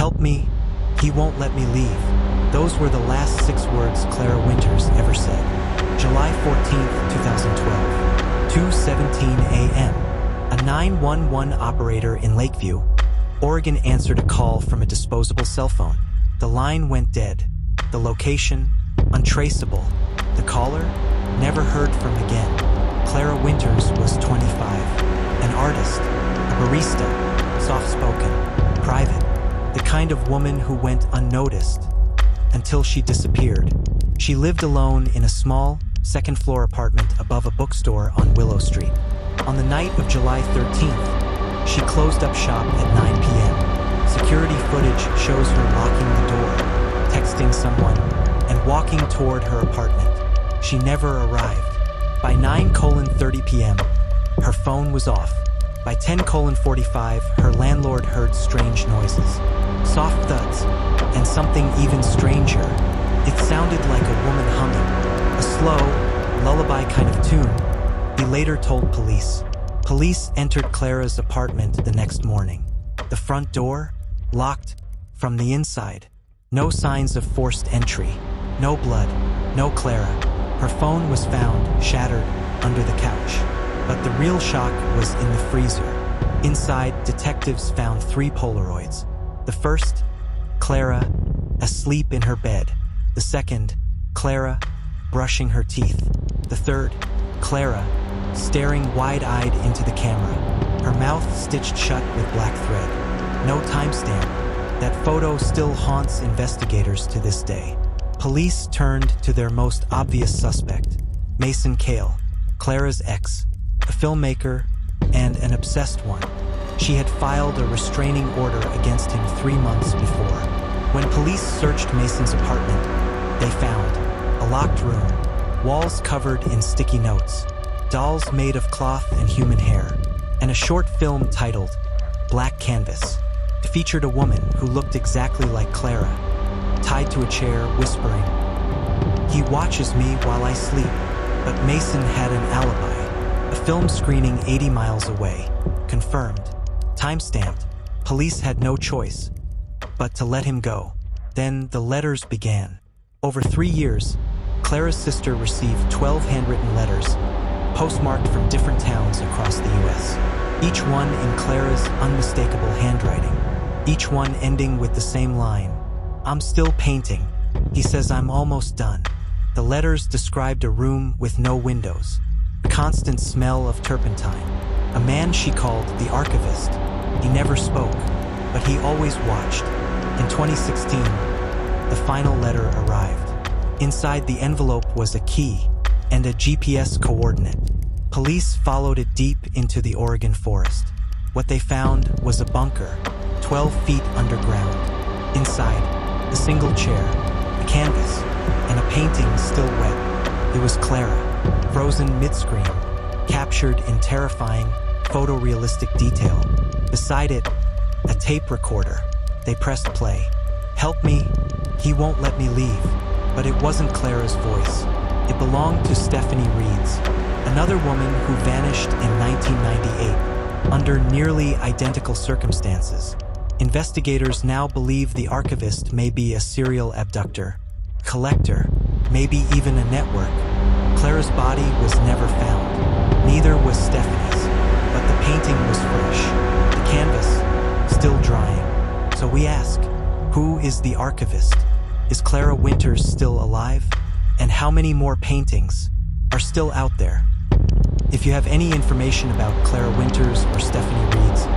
Help me, he won't let me leave. Those were the last 6 words Clara Winters ever said. July 14th, 2012, 2:17 a.m. A 911 operator in Lakeview, Oregon answered a call from a disposable cell phone. The line went dead. The location, untraceable. The caller, never heard from again. Clara Winters was 25, an artist, a barista, soft-spoken, private, the kind of woman who went unnoticed until she disappeared. She lived alone in a small, second-floor apartment above a bookstore on Willow Street. On the night of July 13th, she closed up shop at 9 p.m. Security footage shows her locking the door, texting someone, and walking toward her apartment. She never arrived. By 9:30 p.m., her phone was off. By 10:45, her landlord heard strange noises, soft thuds, and something even stranger. It sounded like a woman humming, a slow, lullaby kind of tune. He later told police. Police entered Clara's apartment the next morning. The front door, locked from the inside. No signs of forced entry. No blood. No Clara. Her phone was found, shattered, under the couch. But the real shock was in the freezer. Inside, detectives found 3 Polaroids. The first, Clara, asleep in her bed. The second, Clara, brushing her teeth. The third, Clara, staring wide-eyed into the camera, her mouth stitched shut with black thread. No timestamp. That photo still haunts investigators to this day. Police turned to their most obvious suspect, Mason Cale, Clara's ex, a filmmaker and an obsessed one. She had filed a restraining order against him 3 months before. When police searched Mason's apartment, they found a locked room, walls covered in sticky notes, dolls made of cloth and human hair, and a short film titled Black Canvas. It featured a woman who looked exactly like Clara, tied to a chair, whispering, "He watches me while I sleep." But Mason had an alibi, a film screening 80 miles away, confirmed, time-stamped. Police had no choice but to let him go. Then the letters began. Over 3 years, Clara's sister received 12 handwritten letters, postmarked from different towns across the U.S., each one in Clara's unmistakable handwriting, each one ending with the same line, "I'm still painting." He says, "I'm almost done." The letters described a room with no windows, a constant smell of turpentine, a man she called the Archivist. He never spoke, but he always watched. In 2016, the final letter arrived. Inside the envelope was a key and a GPS coordinate. Police followed it deep into the Oregon forest. What they found was a bunker, 12 feet underground. Inside, a single chair, a canvas, and a painting still wet. It was Clara, frozen mid-scream, captured in terrifying, photorealistic detail. Beside it, a tape recorder. They pressed play. "Help me, he won't let me leave." But it wasn't Clara's voice. It belonged to Stephanie Reed's, another woman who vanished in 1998 under nearly identical circumstances. Investigators now believe the Archivist may be a serial abductor, collector, maybe even a network. Clara's body was never found. Neither was Stephanie's, but the painting was fresh, the canvas still drying. So we ask, who is the Archivist? Is Clara Winters still alive? And how many more paintings are still out there? If you have any information about Clara Winters or Stephanie Reed's,